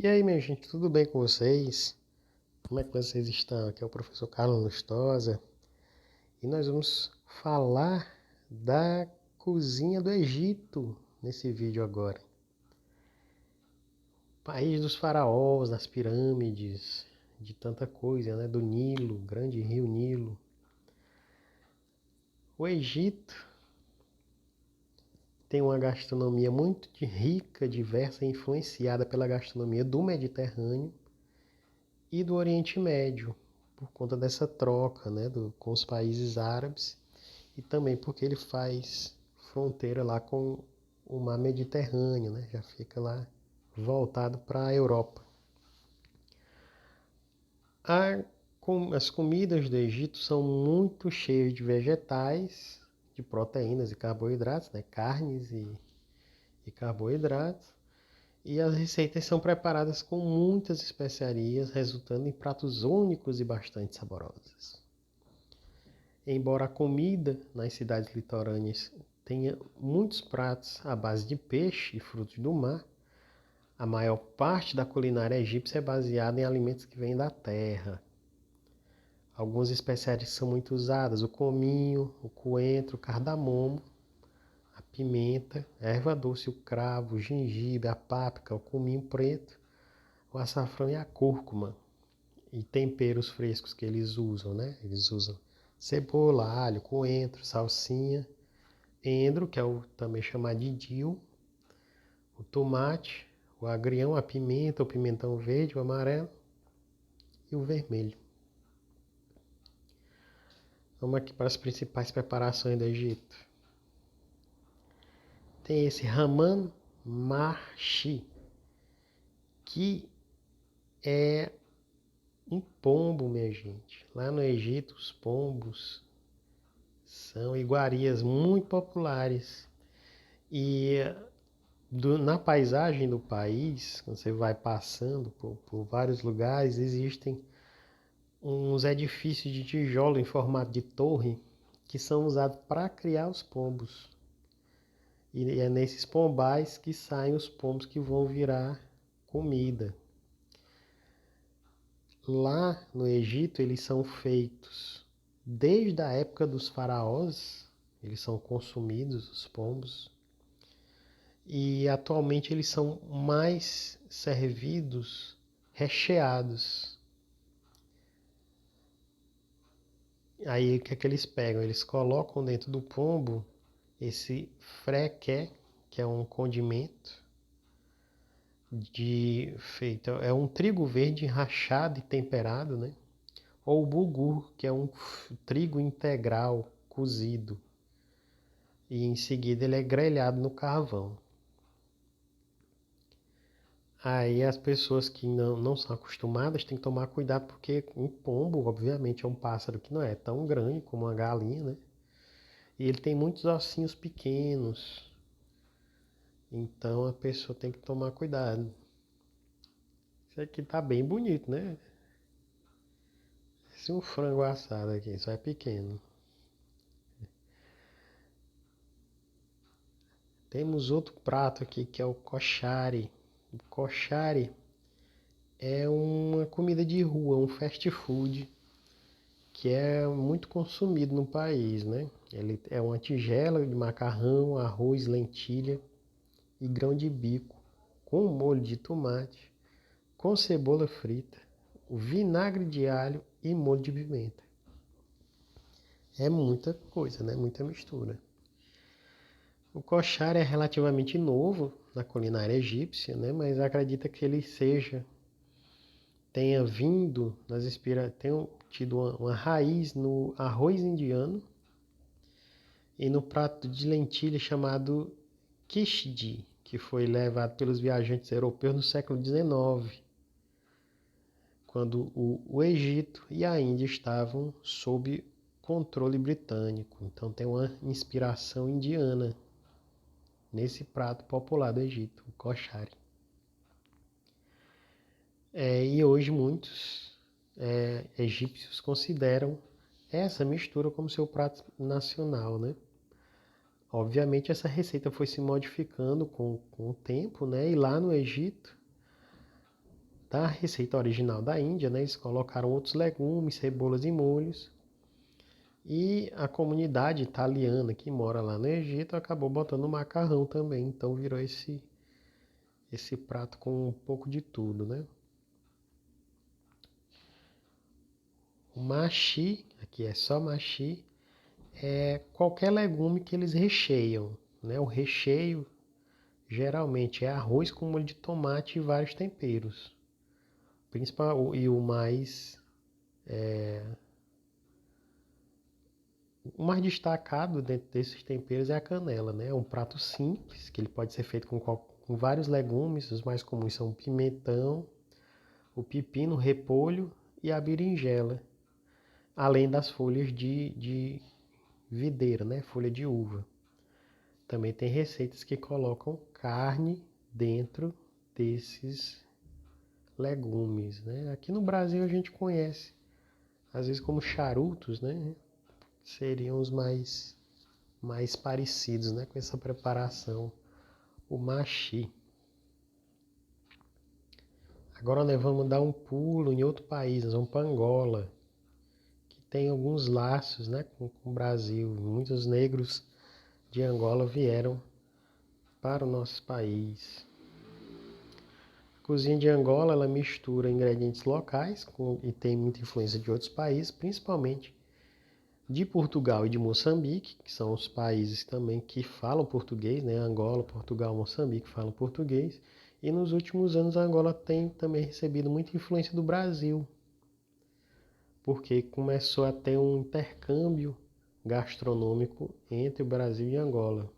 E aí, minha gente, tudo bem com vocês? Como é que vocês estão? Aqui é o professor Carlos Lustosa e nós vamos falar da cozinha do Egito nesse vídeo agora. País dos faraós, das pirâmides, de tanta coisa, né? Do Nilo, grande rio Nilo. O Egito tem uma gastronomia muito rica, diversa e influenciada pela gastronomia do Mediterrâneo e do Oriente Médio, por conta dessa troca, né, com os países árabes e também porque ele faz fronteira lá com o mar Mediterrâneo, né, já fica lá voltado para a Europa. As comidas do Egito são muito cheias de vegetais, de proteínas e carboidratos, né, carnes e carboidratos. E as receitas são preparadas com muitas especiarias, resultando em pratos únicos e bastante saborosos. Embora a comida nas cidades litorâneas tenha muitos pratos à base de peixe e frutos do mar, a maior parte da culinária egípcia é baseada em alimentos que vêm da terra. Algumas especiarias são muito usadas: o cominho, o coentro, o cardamomo, a pimenta, a erva doce, o cravo, o gengibre, a páprica, o cominho preto, o açafrão e a cúrcuma. E temperos frescos que eles usam, né? Eles usam cebola, alho, coentro, salsinha, endro, que é o também chamado de dill, o tomate, o agrião, a pimenta, o pimentão verde, o amarelo e o vermelho. Vamos aqui para as principais preparações do Egito. Tem esse Hammam Marshi, que é um pombo, minha gente. Lá no Egito, os pombos são iguarias muito populares. E na paisagem do país, quando você vai passando por vários lugares, existem uns edifícios de tijolo em formato de torre que são usados para criar os pombos. E é nesses pombais que saem os pombos que vão virar comida. Lá no Egito, eles são feitos desde a época dos faraós, eles são consumidos, os pombos. E atualmente eles são mais servidos recheados. Aí o que é que eles pegam? Eles colocam dentro do pombo esse frequé, que é um condimento feito, é um trigo verde rachado e temperado, né? Ou o bulgur, que é um trigo integral cozido. E em seguida ele é grelhado no carvão. Aí as pessoas que não são acostumadas têm que tomar cuidado, porque um pombo, obviamente, é um pássaro que não é tão grande como uma galinha, né? E ele tem muitos ossinhos pequenos. Então a pessoa tem que tomar cuidado. Isso aqui tá bem bonito, né? Esse é um frango assado aqui, só é pequeno. Temos outro prato aqui que é o koshari. O koshari é uma comida de rua, um fast food que é muito consumido no país, né? Ele é uma tigela de macarrão, arroz, lentilha e grão de bico, com molho de tomate, com cebola frita, o vinagre de alho e molho de pimenta. É muita coisa, né? Muita mistura. O koshari é relativamente novo na culinária egípcia, né? Mas acredita que ele tenha vindo tenha tido uma raiz no arroz indiano e no prato de lentilha chamado quichdi, que foi levado pelos viajantes europeus no século XIX, quando o Egito e a Índia estavam sob controle britânico. Então tem uma inspiração indiana nesse prato popular do Egito, o koshari. E hoje muitos egípcios consideram essa mistura como seu prato nacional, né? Obviamente essa receita foi se modificando com o tempo, né? E lá no Egito, da receita original da Índia, né? Eles colocaram outros legumes, cebolas e molhos. E a comunidade italiana que mora lá no Egito acabou botando macarrão também. Então virou esse prato com um pouco de tudo, né? O machi, aqui é só machi, é qualquer legume que eles recheiam, né? O recheio geralmente é arroz com molho de tomate e vários temperos. E o mais destacado dentro desses temperos é a canela, né? É um prato simples, que ele pode ser feito com vários legumes. Os mais comuns são o pimentão, o pepino, o repolho e a berinjela. Além das folhas de videira, né? Folha de uva. Também tem receitas que colocam carne dentro desses legumes, né? Aqui no Brasil a gente conhece, às vezes como charutos, né? Seriam os mais parecidos, né? Com essa preparação, o machi. Agora nós vamos dar um pulo em outro país, nós vamos para Angola, que tem alguns laços, né? Com o Brasil. Muitos negros de Angola vieram para o nosso país. A cozinha de Angola, ela mistura ingredientes locais e tem muita influência de outros países, principalmente de Portugal e de Moçambique, que são os países também que falam português, né? Angola, Portugal, Moçambique falam português. E nos últimos anos a Angola tem também recebido muita influência do Brasil, porque começou a ter um intercâmbio gastronômico entre o Brasil e Angola.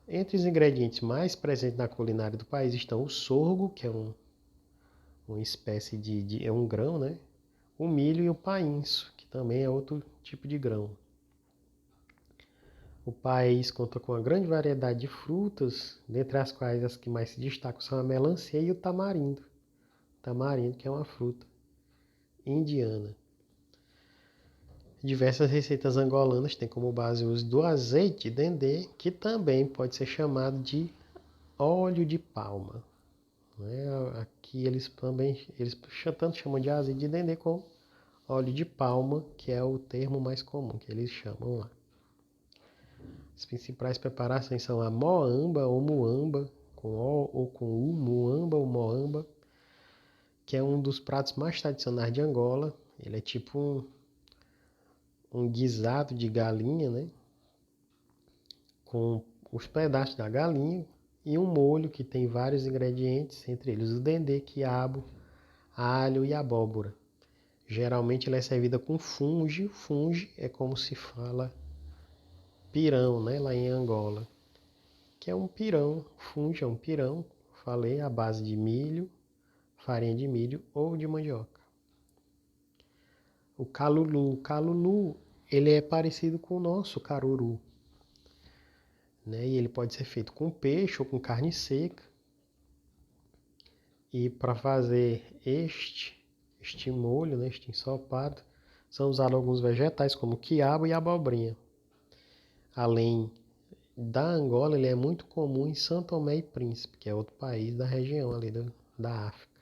Entre os ingredientes mais presentes na culinária do país estão o sorgo, que é uma espécie é um grão, né? O milho e o painço, que também é outro tipo de grão. O país conta com uma grande variedade de frutas, dentre as quais as que mais se destacam são a melancia e o tamarindo. Tamarindo, que é uma fruta indiana. Diversas receitas angolanas têm como base o uso do azeite de dendê, que também pode ser chamado de óleo de palma. Aqui eles tanto chamam de azeite de dendê como óleo de palma, que é o termo mais comum que eles chamam lá. As principais preparações são a moamba ou muamba, com O ou com U, muamba ou moamba, que é um dos pratos mais tradicionais de Angola. Ele é tipo um guisado de galinha, né? Com os pedaços da galinha e um molho que tem vários ingredientes, entre eles o dendê, quiabo, alho e abóbora. Geralmente ela é servida com funge. Funge é como se fala pirão, né? Lá em Angola. Que é um pirão. Funge é um pirão, falei, à base de milho, farinha de milho ou de mandioca. O calulu. O calulu, ele é parecido com o nosso caruru, né? E ele pode ser feito com peixe ou com carne seca. E para fazer este molho, né, este ensopado, são usados alguns vegetais como quiabo e abobrinha. Além da Angola, ele é muito comum em São Tomé e Príncipe, que é outro país da região ali da África.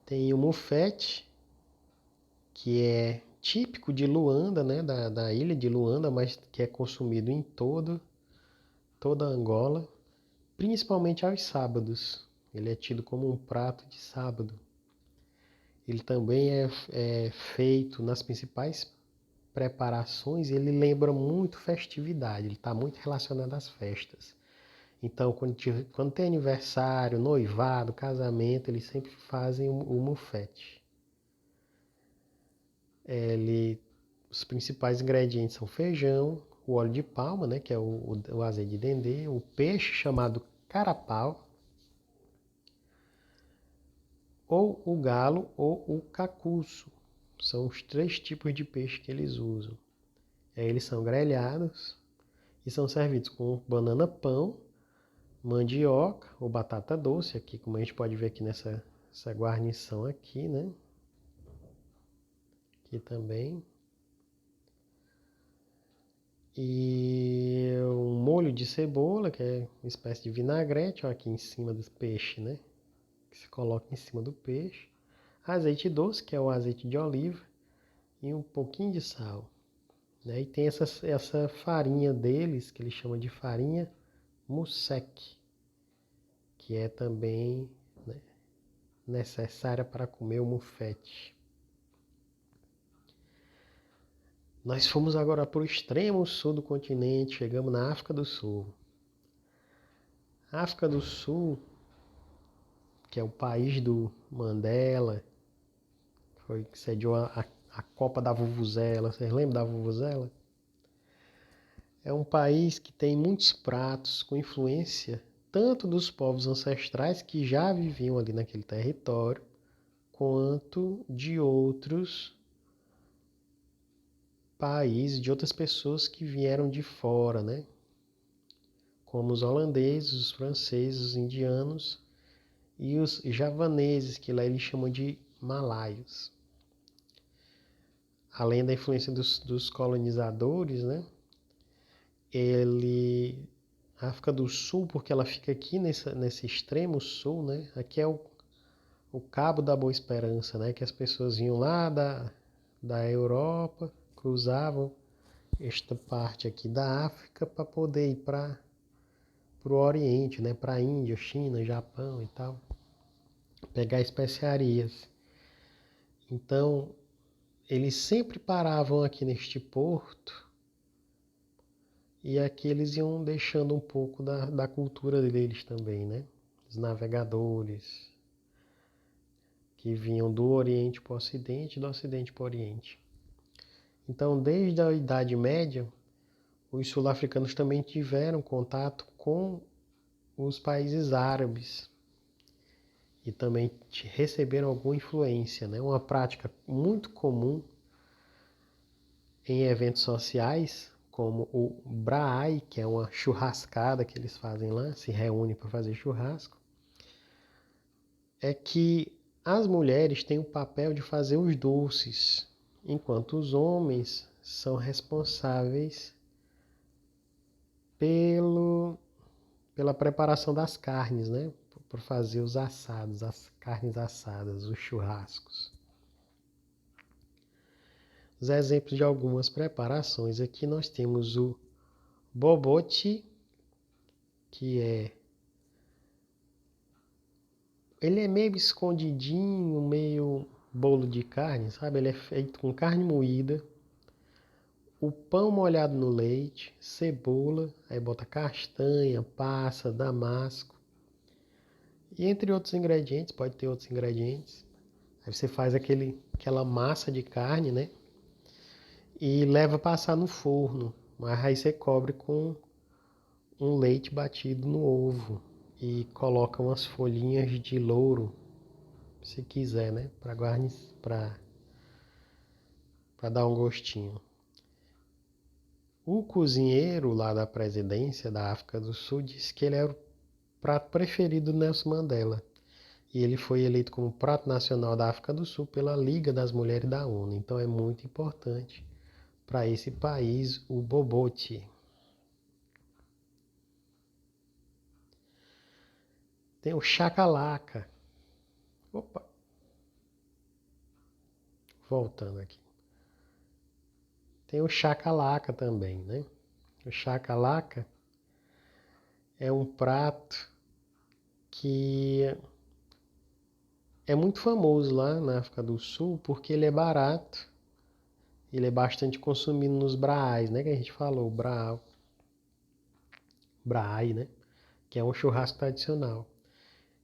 Tem o mufete, que é típico de Luanda, né, da ilha de Luanda, mas que é consumido em toda Angola, principalmente aos sábados. Ele é tido como um prato de sábado. Ele também é feito nas principais preparações, ele lembra muito festividade, ele está muito relacionado às festas. Então, quando tem aniversário, noivado, casamento, eles sempre fazem o mufete. Os principais ingredientes são feijão, o óleo de palma, né, que é o azeite de dendê, o peixe chamado carapau, ou o galo ou o cacuço. São os 3 tipos de peixe que eles usam. Eles são grelhados e são servidos com banana pão, mandioca ou batata doce, aqui como a gente pode ver aqui nessa guarnição aqui, né? Aqui também. E um molho de cebola, que é uma espécie de vinagrete, ó, aqui em cima do peixe, né? Que se coloca em cima do peixe. Azeite doce, que é o azeite de oliva, e um pouquinho de sal. Né? E tem essa farinha deles, que eles chamam de farinha musek, que é também, né, necessária para comer o mufete. Nós fomos agora para o extremo sul do continente, chegamos na África do Sul. A África do Sul, que é o país do Mandela, foi que sediou a Copa da Vuvuzela. Vocês lembram da Vuvuzela? É um país que tem muitos pratos com influência tanto dos povos ancestrais que já viviam ali naquele território, quanto de outros países, de outras pessoas que vieram de fora, né? Como os holandeses, os franceses, os indianos e os javaneses, que lá eles chamam de malaios. Além da influência dos colonizadores, né? A África do Sul, porque ela fica aqui nesse extremo sul, né? Aqui é o Cabo da Boa Esperança, né? Que as pessoas vinham lá da Europa, cruzavam esta parte aqui da África para poder ir para o Oriente, né? Para a Índia, China, Japão e tal, pegar especiarias. Então, eles sempre paravam aqui neste porto e aqui eles iam deixando um pouco da cultura deles também, né? Os navegadores que vinham do Oriente para o Ocidente e do Ocidente para o Oriente. Então, desde a Idade Média, os sul-africanos também tiveram contato com os países árabes e também receberam alguma influência, né? Uma prática muito comum em eventos sociais, como o Braai, que é uma churrascada que eles fazem lá, se reúnem para fazer churrasco, é que as mulheres têm o papel de fazer os doces, enquanto os homens são responsáveis pela preparação das carnes, né? Por fazer os assados, as carnes assadas, os churrascos. Os exemplos de algumas preparações aqui nós temos o bobote, que ele é meio escondidinho, meio bolo de carne, sabe? Ele é feito com carne moída, o pão molhado no leite, cebola, aí bota castanha, passa, damasco. E entre outros ingredientes, pode ter outros ingredientes. Aí você faz aquela massa de carne, né? E leva a passar no forno. Mas aí você cobre com um leite batido no ovo. E coloca umas folhinhas de louro, se quiser, né? Para dar um gostinho. O cozinheiro lá da presidência da África do Sul disse que ele era o prato preferido do Nelson Mandela. E ele foi eleito como prato nacional da África do Sul pela Liga das Mulheres da ONU. Então é muito importante para esse país o bobote. Tem o chacalaca. Opa, voltando aqui. Tem o chacalaca também, né? O chacalaca é um prato que é muito famoso lá na África do Sul porque ele é barato. Ele é bastante consumido nos braais, né? Que a gente falou, braai, né? Que é um churrasco tradicional.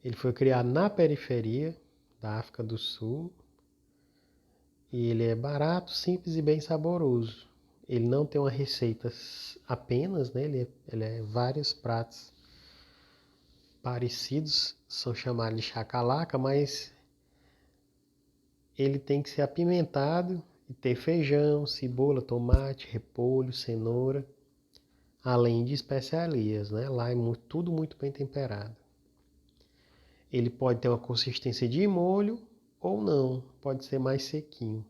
Ele foi criado na periferia da África do Sul e ele é barato, simples e bem saboroso. Ele não tem uma receita apenas, né? Ele é vários pratos parecidos, são chamados de chacalaca, mas ele tem que ser apimentado e ter feijão, cebola, tomate, repolho, cenoura, além de especiarias, né? Lá é tudo muito bem temperado. Ele pode ter uma consistência de molho ou não, pode ser mais sequinho.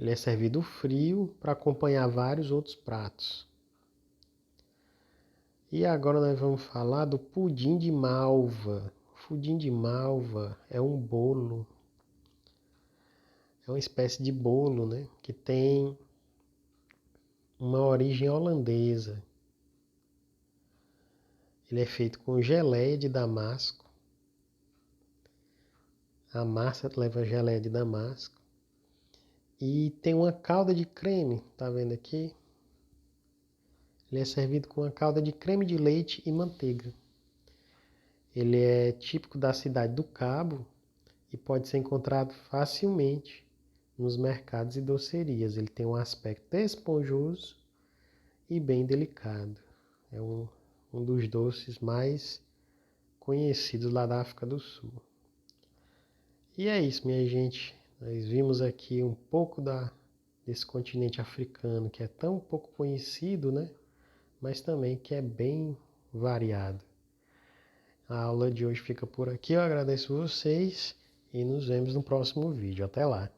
Ele é servido frio para acompanhar vários outros pratos. E agora nós vamos falar do pudim de malva. O pudim de malva é um bolo, é uma espécie de bolo, né, que tem uma origem holandesa. Ele é feito com geleia de damasco. A massa leva geleia de damasco. E tem uma calda de creme, tá vendo aqui? Ele é servido com uma calda de creme de leite e manteiga. Ele é típico da cidade do Cabo e pode ser encontrado facilmente nos mercados e docerias. Ele tem um aspecto esponjoso e bem delicado. É um dos doces mais conhecidos lá da África do Sul. E é isso, minha gente. Nós vimos aqui um pouco desse continente africano que é tão pouco conhecido, né? Mas também que é bem variado. A aula de hoje fica por aqui. Eu agradeço vocês e nos vemos no próximo vídeo. Até lá!